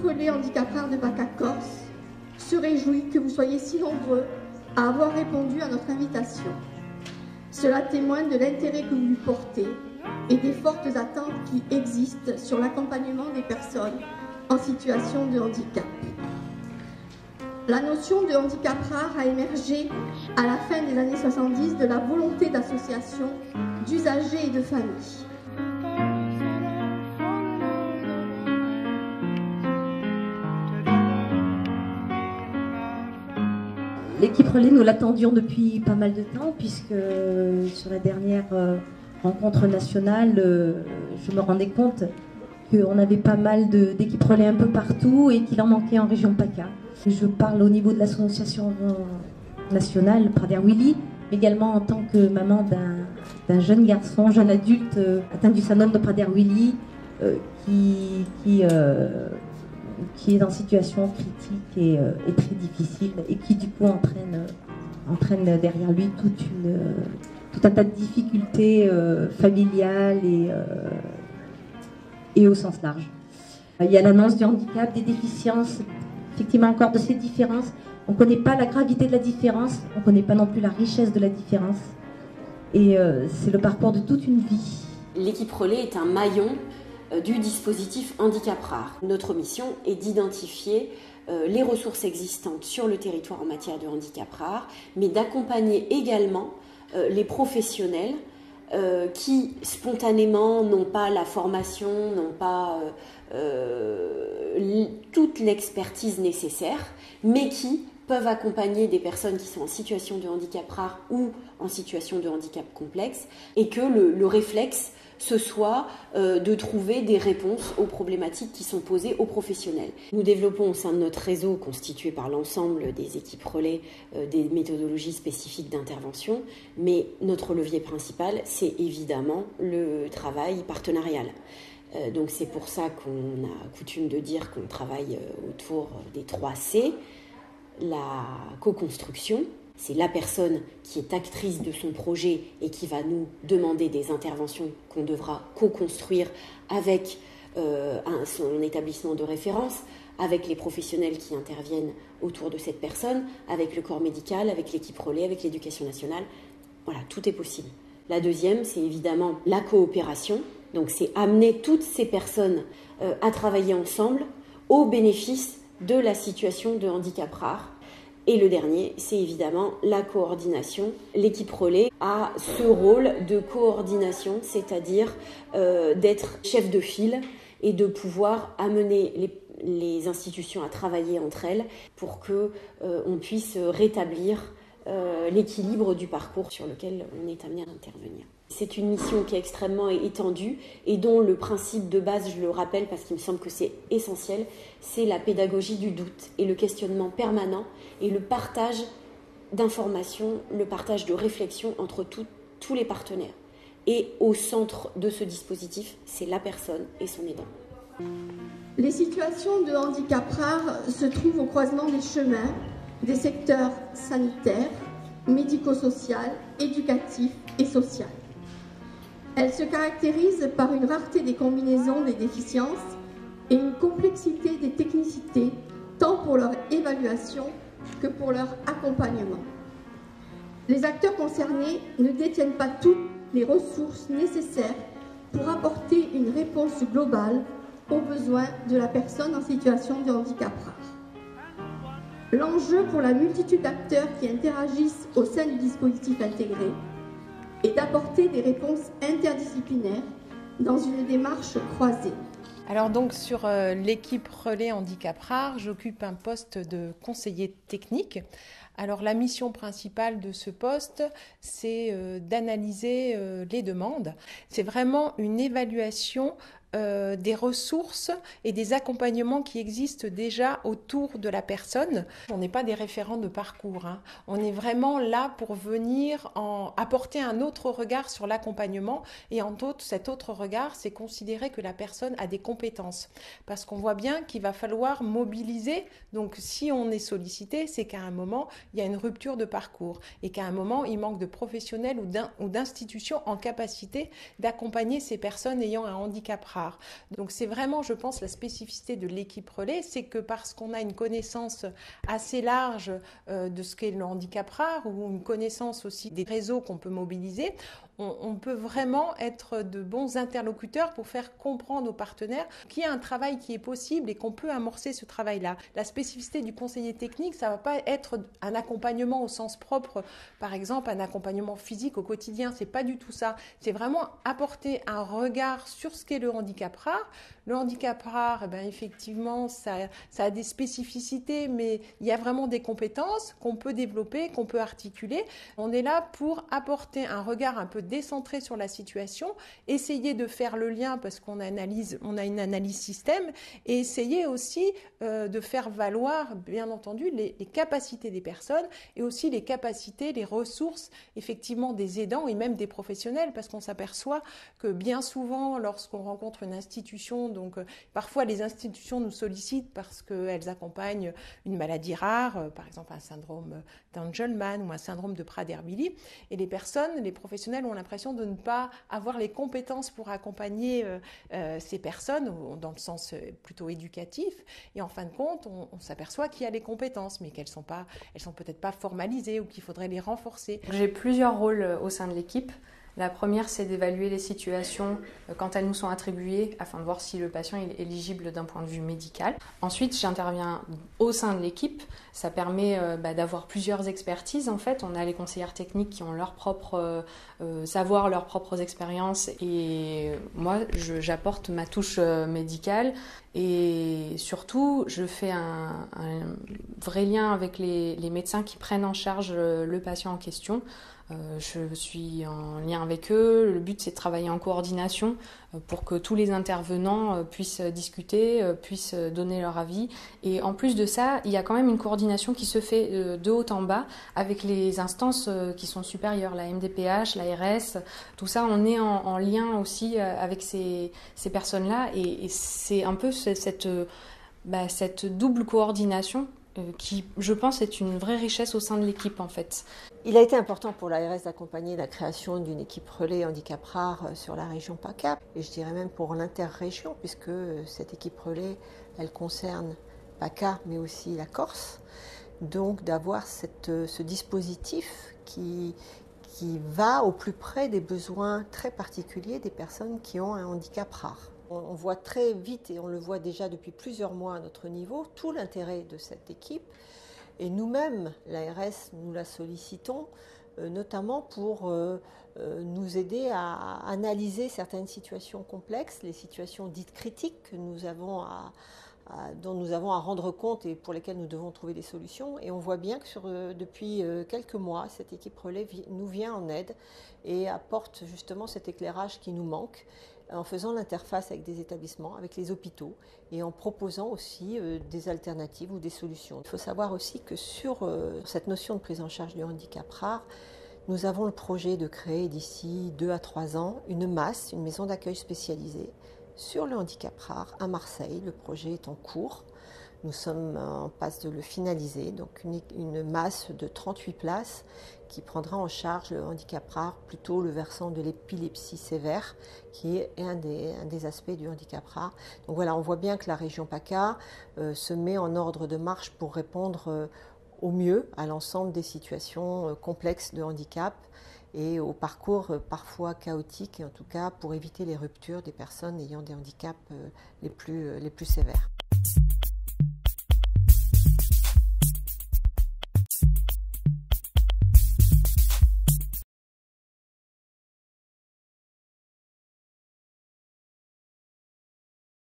Relais Handicap Rare de PACA Corse se réjouit que vous soyez si nombreux à avoir répondu à notre invitation. Cela témoigne de l'intérêt que vous lui portez et des fortes attentes qui existent sur l'accompagnement des personnes en situation de handicap. La notion de handicap rare a émergé à la fin des années 70 de la volonté d'association d'usagers et de familles. L'équipe relais, nous l'attendions depuis pas mal de temps, puisque sur la dernière rencontre nationale, je me rendais compte qu'on avait pas mal d'équipes relais un peu partout et qu'il en manquait en région PACA. Je parle au niveau de l'association nationale Prader Willy, mais également en tant que maman d'un jeune garçon, jeune adulte atteint du syndrome de Prader Willy, qui est en situation critique et très difficile, et qui du coup entraîne derrière lui tout un tas de difficultés familiales et au sens large. Il y a l'annonce du handicap, des déficiences, effectivement encore de ces différences. On ne connaît pas la gravité de la différence, on ne connaît pas non plus la richesse de la différence. Et c'est le parcours de toute une vie. L'équipe relais est un maillon du dispositif handicap rare. Notre mission est d'identifier les ressources existantes sur le territoire en matière de handicap rare, mais d'accompagner également les professionnels qui spontanément n'ont pas la formation, n'ont pas toute l'expertise nécessaire, mais qui peuvent accompagner des personnes qui sont en situation de handicap rare ou en situation de handicap complexe, et que le réflexe ce soit de trouver des réponses aux problématiques qui sont posées aux professionnels. Nous développons au sein de notre réseau, constitué par l'ensemble des équipes relais, des méthodologies spécifiques d'intervention, mais notre levier principal, c'est évidemment le travail partenarial. Donc c'est pour ça qu'on a coutume de dire qu'on travaille autour des 3 C, la co-construction. C'est la personne qui est actrice de son projet et qui va nous demander des interventions qu'on devra co-construire avec son établissement de référence, avec les professionnels qui interviennent autour de cette personne, avec le corps médical, avec l'équipe relais, avec l'éducation nationale. Voilà, tout est possible. La deuxième, c'est évidemment la coopération. Donc c'est amener toutes ces personnes à travailler ensemble au bénéfice de la situation de handicap rare. Et le dernier, c'est évidemment la coordination. L'équipe relais a ce rôle de coordination, c'est-à-dire d'être chef de file et de pouvoir amener les institutions à travailler entre elles pour qu'on puisse rétablir l'équilibre du parcours sur lequel on est amené à intervenir. C'est une mission qui est extrêmement étendue et dont le principe de base, je le rappelle parce qu'il me semble que c'est essentiel, c'est la pédagogie du doute et le questionnement permanent et le partage d'informations, le partage de réflexions entre tous les partenaires. Et au centre de ce dispositif, c'est la personne et son aidant. Les situations de handicap rare se trouvent au croisement des chemins des secteurs sanitaires, médico-social, éducatif et social. Elles se caractérisent par une rareté des combinaisons des déficiences et une complexité des technicités, tant pour leur évaluation que pour leur accompagnement. Les acteurs concernés ne détiennent pas toutes les ressources nécessaires pour apporter une réponse globale aux besoins de la personne en situation de handicap rare. L'enjeu pour la multitude d'acteurs qui interagissent au sein du dispositif intégré est d'apporter des réponses interdisciplinaires dans une démarche croisée. Alors donc sur l'équipe relais handicap rare, j'occupe un poste de conseiller technique. Alors la mission principale de ce poste, c'est d'analyser les demandes. C'est vraiment une évaluation des ressources et des accompagnements qui existent déjà autour de la personne. On n'est pas des référents de parcours, hein. On est vraiment là pour venir apporter un autre regard sur l'accompagnement, et entre autres, cet autre regard, c'est considérer que la personne a des compétences. Parce qu'on voit bien qu'il va falloir mobiliser, donc si on est sollicité, c'est qu'à un moment, il y a une rupture de parcours et qu'à un moment, il manque de professionnels ou d'institutions en capacité d'accompagner ces personnes ayant un handicap rare. rare. Donc c'est vraiment, je pense, la spécificité de l'équipe relais, c'est que parce qu'on a une connaissance assez large de ce qu'est le handicap rare ou une connaissance aussi des réseaux qu'on peut mobiliser, on peut vraiment être de bons interlocuteurs pour faire comprendre aux partenaires qu'il y a un travail qui est possible et qu'on peut amorcer ce travail-là. La spécificité du conseiller technique, ça ne va pas être un accompagnement au sens propre, par exemple un accompagnement physique au quotidien, c'est pas du tout ça. C'est vraiment apporter un regard sur ce qu'est le handicap rare. Le handicap rare, effectivement, ça a des spécificités, mais il y a vraiment des compétences qu'on peut développer, qu'on peut articuler. On est là pour apporter un regard un peu décentré sur la situation, essayer de faire le lien parce qu'on a une analyse système et essayer aussi de faire valoir, bien entendu, les capacités des personnes et aussi les capacités, les ressources, effectivement, des aidants et même des professionnels, parce qu'on s'aperçoit que bien souvent, lorsqu'on rencontre une institution, donc parfois les institutions nous sollicitent parce qu'elles accompagnent une maladie rare, par exemple un syndrome d'Angelman ou un syndrome de Prader-Willi, et les professionnels ont l'impression de ne pas avoir les compétences pour accompagner ces personnes dans le sens plutôt éducatif, et en fin de compte, on s'aperçoit qu'il y a les compétences, mais qu'elles sont peut-être pas formalisées ou qu'il faudrait les renforcer. J'ai plusieurs rôles au sein de l'équipe. La première, c'est d'évaluer les situations quand elles nous sont attribuées afin de voir si le patient est éligible d'un point de vue médical. Ensuite, j'interviens au sein de l'équipe. Ça permet d'avoir plusieurs expertises. En fait, on a les conseillères techniques qui ont leur propre savoir, leurs propres expériences. Et moi, j'apporte ma touche médicale. Et surtout, je fais un vrai lien avec les médecins qui prennent en charge le patient en question. Je suis en lien avec eux. Le but, c'est de travailler en coordination pour que tous les intervenants puissent discuter, puissent donner leur avis. Et en plus de ça, il y a quand même une coordination qui se fait de haut en bas avec les instances qui sont supérieures, la MDPH, l'ARS. Tout ça, on est en lien aussi avec ces personnes-là. Et c'est un peu cette double coordination qui, je pense, est une vraie richesse au sein de l'équipe, en fait. Il a été important pour l'ARS d'accompagner la création d'une équipe relais handicap rare sur la région PACA, et je dirais même pour l'interrégion, puisque cette équipe relais, elle concerne PACA, mais aussi la Corse. Donc d'avoir ce dispositif qui va au plus près des besoins très particuliers des personnes qui ont un handicap rare. On voit très vite, et on le voit déjà depuis plusieurs mois à notre niveau, tout l'intérêt de cette équipe. Et nous-mêmes, l'ARS, nous la sollicitons, notamment pour nous aider à analyser certaines situations complexes, les situations dites critiques que nous avons dont nous avons à rendre compte et pour lesquelles nous devons trouver des solutions. Et on voit bien que depuis quelques mois, cette équipe relais nous vient en aide et apporte justement cet éclairage qui nous manque, en faisant l'interface avec des établissements, avec les hôpitaux et en proposant aussi des alternatives ou des solutions. Il faut savoir aussi que sur cette notion de prise en charge du handicap rare, nous avons le projet de créer d'ici 2 à 3 ans une maison d'accueil spécialisée sur le handicap rare à Marseille. Le projet est en cours. Nous sommes en passe de le finaliser, donc une masse de 38 places qui prendra en charge le handicap rare, plutôt le versant de l'épilepsie sévère, qui est un des aspects du handicap rare. Donc voilà, on voit bien que la région PACA se met en ordre de marche pour répondre au mieux à l'ensemble des situations complexes de handicap et au parcours parfois chaotique, et en tout cas pour éviter les ruptures des personnes ayant des handicaps les plus sévères.